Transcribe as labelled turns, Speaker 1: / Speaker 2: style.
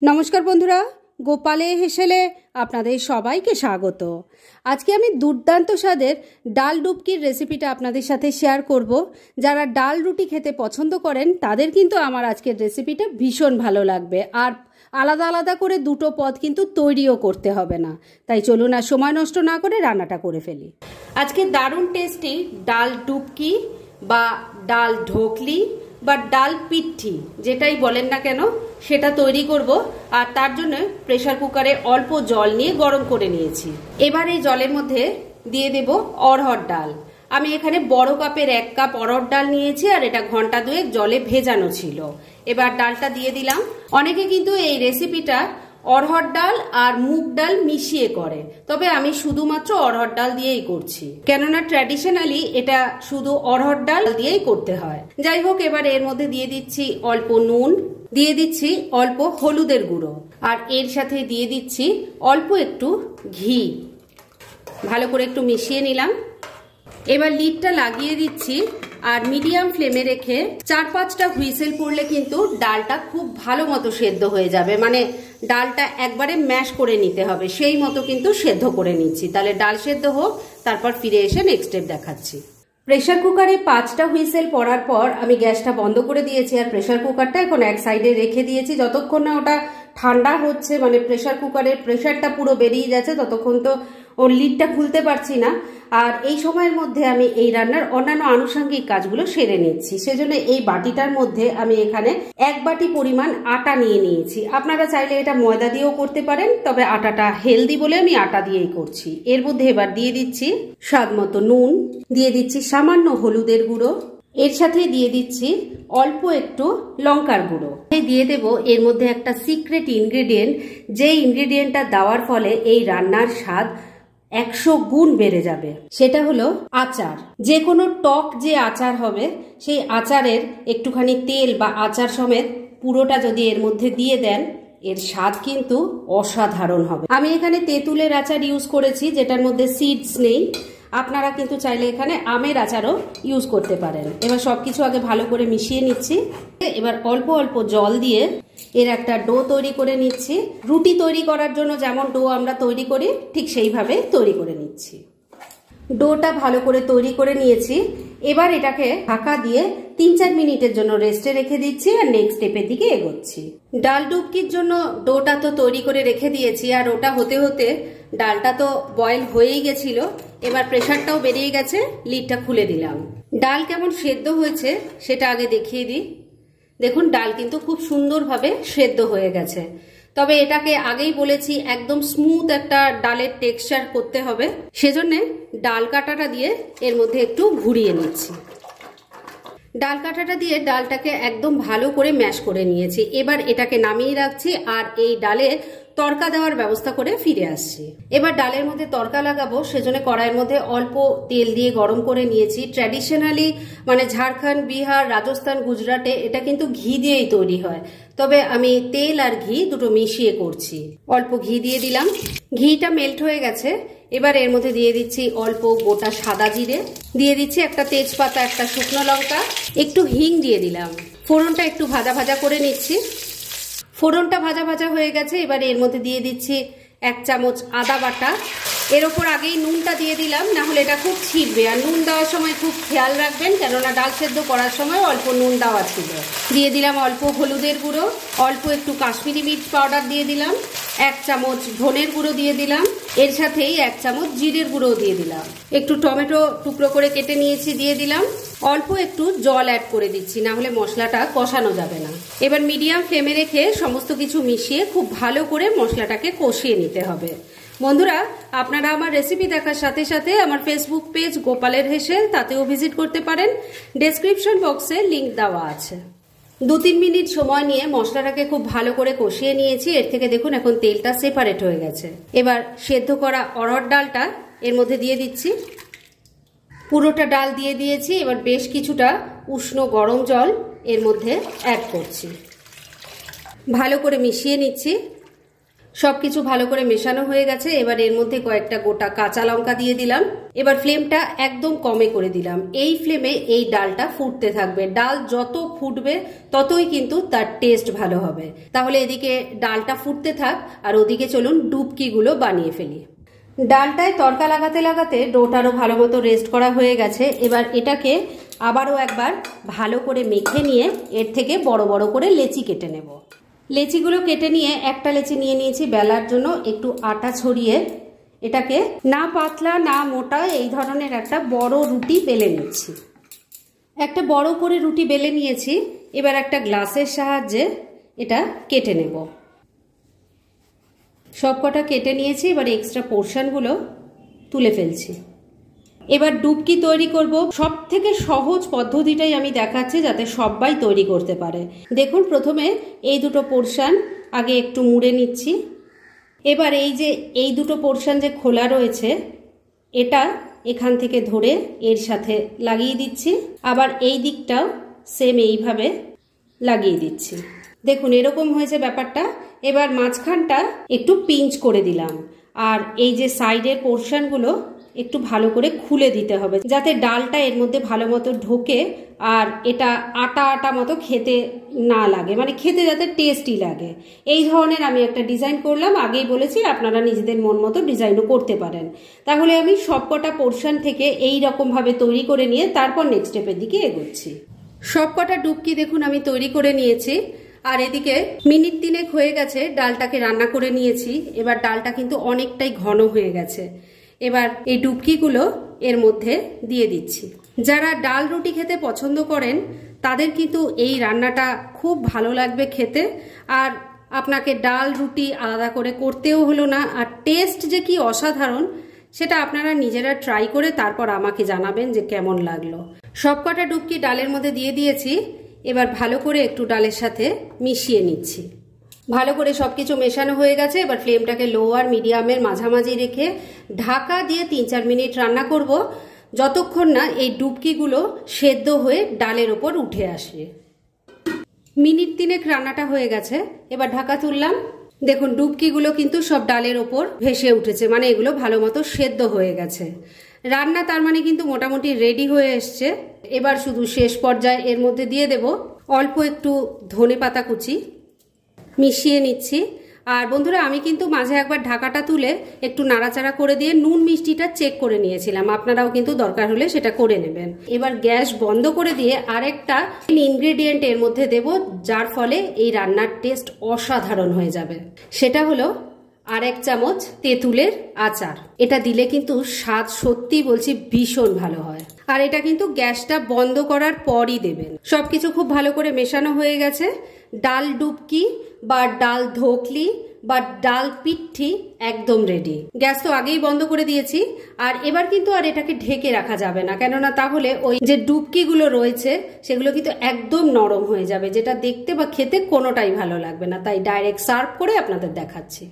Speaker 1: নমস্কার বন্ধুরা, গোপালে হেসেলে আপনাদের সবাইকে স্বাগত। আজকে আমি দুর্দান্ত স্বাদের ডাল ডুবকির রেসিপিটা আপনাদের সাথে শেয়ার করব। যারা ডাল রুটি খেতে পছন্দ করেন তাদের কিন্তু আমার আজকের রেসিপিটা ভীষণ ভালো লাগবে। আর আলাদা আলাদা করে দুটো পদ কিন্তু তৈরিও করতে হবে না। তাই চলুন আর সময় নষ্ট না করে রান্নাটা করে ফেলি। আজকে দারুণ টেস্টি ডাল ডুবকি বা ডাল ঢোকলি বা ডাল পিঠি যেটাই বলেন না কেন সেটা তৈরি করব। আর তার জন্য প্রেসার কুকারে অল্প জল নিয়ে গরম করে নিয়েছি। এবার এই জলের মধ্যে দিয়ে দেব অড়হর ডাল। আমি এখানে বড় কাপের 1 কাপ অড়হর ডাল নিয়েছি আর এটা ঘন্টা 2 জলে ভেজানো ছিল। এবার ডালটা দিয়ে দিলাম। অনেকে কিন্তু এই রেসিপিটা অড়হর ডাল আর মুগ ডাল মিশিয়ে করে, তবে আমি শুধুমাত্র অড়হর ডাল দিয়েই করছি, কেননা ট্র্যাডিশনালি এটা শুধু অড়হর ডাল দিয়েই করতে হয়। যাই হোক, এবার এর মধ্যে দিয়ে দিচ্ছি অল্প নুন, দিয়ে দিচ্ছি অল্প হলুদের গুঁড়ো, আর এর সাথে দিয়ে দিচ্ছি অল্প একটু ঘি। ভালো করে একটু মিশিয়ে নিলাম। এবার লিডটা লাগিয়ে দিচ্ছি আর মিডিয়াম ফ্লেমে রেখে 4-5টা হুইসেল পড়লে কিন্তু ডালটা খুব ভালো মতো সেদ্ধ হয়ে যাবে। মানে ডালটা একবারে ম্যাশ করে নিতে হবে, সেই মতো কিন্তু সেদ্ধ করে নিচ্ছি। তাহলে ডাল সেদ্ধ হোক, তারপর ফিরে এসে নেক্সট স্টেপ দেখাচ্ছি। প্রেসার কুকারে 5টা হুইসেল পড়ার পর আমি গ্যাসটা বন্ধ করে দিয়েছি আর প্রেসার কুকারটা এখন এক সাইডে রেখে দিয়েছি। যতক্ষণ না ওটা ঠান্ডা হচ্ছে, মানে প্রেসার কুকারের প্রেসারটা পুরো বেরিয়ে যাচ্ছে, ততক্ষণ তো ওর লিডটা খুলতে পারছি না। আর এই সময়ের মধ্যে আমি এই রান্নার অন্যান্য আনুষঙ্গিক কাজগুলো সেরে নিচ্ছি। সেজন্য এই বাটিটার মধ্যে আমি এখানে 1 বাটি পরিমাণ আটা নিয়ে নিয়েছি। আপনারা চাইলে এটা ময়দা দিয়েও করতে পারেন, তবে আটাটা হেলদি বলে আমি আটা দিয়েই করছি। এর মধ্যে এবার দিয়ে দিচ্ছি স্বাদ মতো নুন, দিয়ে দিচ্ছি সামান্য হলুদের গুঁড়ো, এর সাথে দিয়ে দিচ্ছি অল্প একটু লঙ্কার গুঁড়ো। দিয়ে দেব এর মধ্যে একটা সিক্রেট ইনগ্রেডিয়েন্ট, যে ইনগ্রেডিয়েন্টটা দেওয়ার ফলে এই রান্নার স্বাদ 100 গুণ বেড়ে যাবে। সেটা হলো আচার। যে কোনো টক যে আচার হবে, সেই আচারের একটুখানি তেল বা আচার সমেত পুরোটা যদি এর মধ্যে দিয়ে দেন, এর স্বাদ কিন্তু অসাধারণ হবে। আমি এখানে তেঁতুলের আচার ইউজ করেছি, যেটার মধ্যে সিডস নেই। আপনারা কিন্তু চাইলে এখানে আমের আচারও ইউজ করতে পারেন। এবার সবকিছু আগে ভালো করে মিশিয়ে নিচ্ছি। এবার অল্প অল্প জল দিয়ে এর একটা ডো তৈরি করে নিচ্ছি। রুটি তৈরি করার জন্য যেমন ডো আমরা তৈরি করি, ঠিক সেইভাবে তৈরি করে নিচ্ছি। ডোটা ভালো করে তৈরি করে নিয়েছি। এবার এটাকে ঢাকা দিয়ে 3-4 মিনিটের জন্য রেস্টে রেখে দিচ্ছি আর নেক্সট স্টেপের দিকে এগোচ্ছি। ডাল ডুবকির জন্য ডোটা তো তৈরি করে রেখে দিয়েছি, আর ওটা হতে হতে ডালটা তো বয়েল হয়েই গেছিল। এবার প্রেসারটাও বেরিয়ে গেছে, লিডটা খুলে দিলাম। ডাল কেমন সেদ্ধ হয়েছে সেটা আগে দেখিয়ে দিই। দেখুন, ডাল কিন্তু খুব সুন্দরভাবে সেদ্ধ হয়ে গেছে। তবে এটাকে আগেই বলেছি, একদম স্মুথ একটা ডালের টেক্সচার করতে হবে। সেজন্য ডাল কাটাটা দিয়ে এর মধ্যে একটু ঘুরিয়ে নিচ্ছি। ডাল কাটাটা দিয়ে ডালটাকে একদম ভালো করে ম্যাশ করে নিয়েছি। এবার এটাকে নামিয়ে রাখছি আর এই ডালে তড়কা দেওয়ার ব্যবস্থা করে ফিরে আসছি। এবার ডালের মধ্যে তড়কা লাগাবো, সেজন্য কড়াইয়ের মধ্যে অল্প তেল দিয়ে গরম করে নিয়েছি। ট্র্যাডিশনালি মানে ঝাড়খণ্ড, বিহার, রাজস্থান, গুজরাটে এটা কিন্তু ঘি দিয়েই তৈরি হয়, তবে আমি তেল আর ঘি দুটো মিশিয়ে করছি। অল্প ঘি দিয়ে দিলাম। ঘিটা মেল্ট হয়ে গেছে। এবার এর মধ্যে দিয়ে দিচ্ছি অল্প গোটা সাদা জিরে, দিয়ে দিচ্ছি একটা তেজপাতা, একটা শুকনো লঙ্কা, একটু হিং দিয়ে দিলাম। ফোড়নটা একটু ভাজা ভাজা করে নিচ্ছি। ফোড়নটা ভাজা ভাজা হয়ে গেছে। এবার এর মধ্যে দিয়ে দিচ্ছি 1 চামচ আদা বাটা। এর ওপর আগেই নুনটা দিয়ে দিলাম, না হলে এটা খুব ছিটবে। আর নুন দেওয়ার সময় খুব খেয়াল রাখবেন, কেননা ডাল সেদ্ধ করার সময় অল্প নুন দেওয়া ছিল। দিয়ে দিলাম অল্প হলুদের গুঁড়ো, অল্প একটু কাশ্মীরি মির্চ পাউডার দিয়ে দিলাম, 1 চামচ ধনের গুঁড়ো দিয়ে দিলাম, এর সাথেই 1 চামচ জিরের গুঁড়ো দিয়ে দিলাম। একটু টমেটো টুকরো করে কেটে নিয়েছি, দিয়ে দিলাম। অল্প একটু জল অ্যাড করে দিচ্ছি, না হলে মশলাটা কষানো যাবে না। এবার মিডিয়াম ফ্লেমে রেখে সমস্ত কিছু মিশিয়ে খুব ভালো করে মশলাটাকে কষিয়ে নিতে হবে। বন্ধুরা, আপনারা আমার রেসিপি দেখার সাথে সাথে আমার ফেসবুক পেজ গোপালের হেসেল, তাতেও ভিজিট করতে পারেন। ডেসক্রিপশন বক্সে লিংক দেওয়া আছে। 2-3 মিনিট সময় নিয়ে মশলাটাকে খুব ভালো করে কষিয়ে নিয়েছি। এর থেকে দেখুন এখন তেলটা সেপারেট হয়ে গেছে। এবার সেদ্ধ করা অড়হর ডালটা এর মধ্যে দিয়ে দিচ্ছি। পুরোটা ডাল দিয়ে দিয়েছি। এবার বেশ কিছুটা উষ্ণ গরম জল এর মধ্যে অ্যাড করছি। ভালো করে মিশিয়ে নিচ্ছি। সবকিছু ভালো করে মেশানো হয়ে গেছে। এবার এর মধ্যে কয়েকটা গোটা কাঁচা লঙ্কা দিয়ে দিলাম। এবার ফ্লেমটা একদম কমে করে দিলাম। এই ফ্লেমে এই ডালটা ফুটতে থাকবে। ডাল যত ফুটবে ততই কিন্তু তার টেস্ট ভালো হবে। তাহলে এদিকে ডালটা ফুটতে থাক আর ওদিকে চলুন ডুবকিগুলো বানিয়ে ফেলি। ডালটায় তড়কা লাগাতে লাগাতে ডোটারও ভালো মতো রেস্ট করা হয়ে গেছে। এবার এটাকে আবারও একবার ভালো করে মেখে নিয়ে এর থেকে বড় বড় করে লেচি কেটে নেব। লেচিগুলো কেটে নিয়ে একটা লেচি নিয়ে নিয়েছি বেলার জন্য। একটু আটা ছড়িয়ে এটাকে না পাতলা না মোটা এই ধরনের একটা বড় রুটি বেলে নিচ্ছি। একটা বড় করে রুটি বেলে নিয়েছি। এবার একটা গ্লাসের সাহায্যে এটা কেটে নেব। সবকটা কেটে নিয়েছি। এবার এক্সট্রা পোর্শনগুলো তুলে ফেলছি। এবার ডুবকি তৈরি করব। সব থেকে সহজ পদ্ধতিটাই আমি দেখাচ্ছি যাতে সবাই তৈরি করতে পারে। দেখুন, প্রথমে এই দুটো পোর্শন আগে একটু মুড়ে নিচ্ছি। এবার এই দুটো পোর্শন যে খোলা রয়েছে এটা এখান থেকে ধরে এর সাথে লাগিয়ে দিচ্ছি। আবার এই দিকটাও সেম এইভাবে লাগিয়ে দিচ্ছি। দেখুন এরকম হয়েছে ব্যাপারটা। এবার মাঝখানটা একটু পিঞ্চ করে দিলাম। আর এই যে সাইডের পোর্শনগুলো একটু ভালো করে খুলে দিতে হবে যাতে ডালটা এর মধ্যে ভালো মতো ঢোকে আর এটা আটা আটা মতো খেতে না লাগে, মানে খেতে যাতে টেস্টি লাগে। এই ধরনের আমি একটা ডিজাইন করলাম। আগেই বলেছি আপনারা নিজেদের মন মতো ডিজাইনও করতে পারেন। তাহলে আমি সবকটা পোর্শন থেকে এই রকমভাবে তৈরি করে নিয়ে তারপর নেক্সট স্টেপের দিকে এগোচ্ছি। সবকটা ডুবকি দেখুন আমি তৈরি করে নিয়েছি। আর এদিকে মিনিট 3 হয়ে গেছে ডালটাকে রান্না করে নিয়েছি। এবার ডালটা কিন্তু অনেকটাই ঘন হয়ে গেছে। এবার এই ডুবকিগুলো এর মধ্যে দিয়ে দিচ্ছি। যারা ডাল রুটি খেতে পছন্দ করেন তাদের কিন্তু এই রান্নাটা খুব ভালো লাগবে খেতে। আর আপনাকে ডাল রুটি আলাদা করে করতেও হলো না। আর টেস্ট যে কি অসাধারণ সেটা আপনারা নিজেরা ট্রাই করে তারপর আমাকে জানাবেন যে কেমন লাগলো। সবকটা ডুবকি ডালের মধ্যে দিয়ে দিয়েছি। এবার ভালো করে একটু ডালের সাথে মিশিয়ে নিচ্ছি। ভালো করে সবকিছু মেশানো হয়ে গেছে। এবার ফ্লেমটাকে লো আর মিডিয়ামের মাঝামাঝি রেখে ঢাকা দিয়ে 3-4 মিনিট রান্না করব, যতক্ষণ না এই ডুবকিগুলো সেদ্ধ হয়ে ডালের ওপর উঠে আসে। মিনিট 3 রান্নাটা হয়ে গেছে। এবার ঢাকা তুললাম। দেখুন ডুবকিগুলো কিন্তু সব ডালের ওপর ভেসে উঠেছে, মানে এগুলো ভালো মতো সেদ্ধ হয়ে গেছে। রান্না তার মানে কিন্তু মোটামুটি রেডি হয়ে এসছে। এবার শুধু শেষ পর্যায়ে এর মধ্যে দিয়ে দেব অল্প একটু ধনেপাতা কুচি, মিশিয়ে নিচ্ছি। আর বন্ধুরা আমি কিন্তু মাঝে একবার ঢাকাটা তুলে একটু নাড়াচাড়া করে দিয়ে নুন মিষ্টিটা চেক করে নিয়েছিলাম। আপনারাও কিন্তু দরকার হলে সেটা করে নেবেন। এবার গ্যাস বন্ধ করে দিয়ে আরেকটা ইনগ্রেডিয়েন্ট এর মধ্যে দেব, যার ফলে এই রান্নার টেস্ট অসাধারণ হয়ে যাবে। সেটা হলো আর 1 চামচ তেঁতুলের আচার। এটা দিলে কিন্তু স্বাদ সত্যি বলছি ভীষণ ভালো হয়। আর এটা কিন্তু গ্যাসটা বন্ধ করার পরই দেবেন। সবকিছু খুব ভালো করে মেশানো হয়ে গেছে। ডাল ডুবকি বা ডাল ধোকলি বা ডাল পিঠি একদম রেডি। গ্যাস তো আগেই বন্ধ করে দিয়েছি। আর এবার কিন্তু আর এটাকে ঢেকে রাখা যাবে না, কেননা তাহলে ওই যে ডুবকিগুলো রয়েছে সেগুলো কিন্তু একদম নরম হয়ে যাবে, যেটা দেখতে বা খেতে কোনোটাই ভালো লাগবে না। তাই ডাইরেক্ট সার্ভ করে আপনাদের দেখাচ্ছি।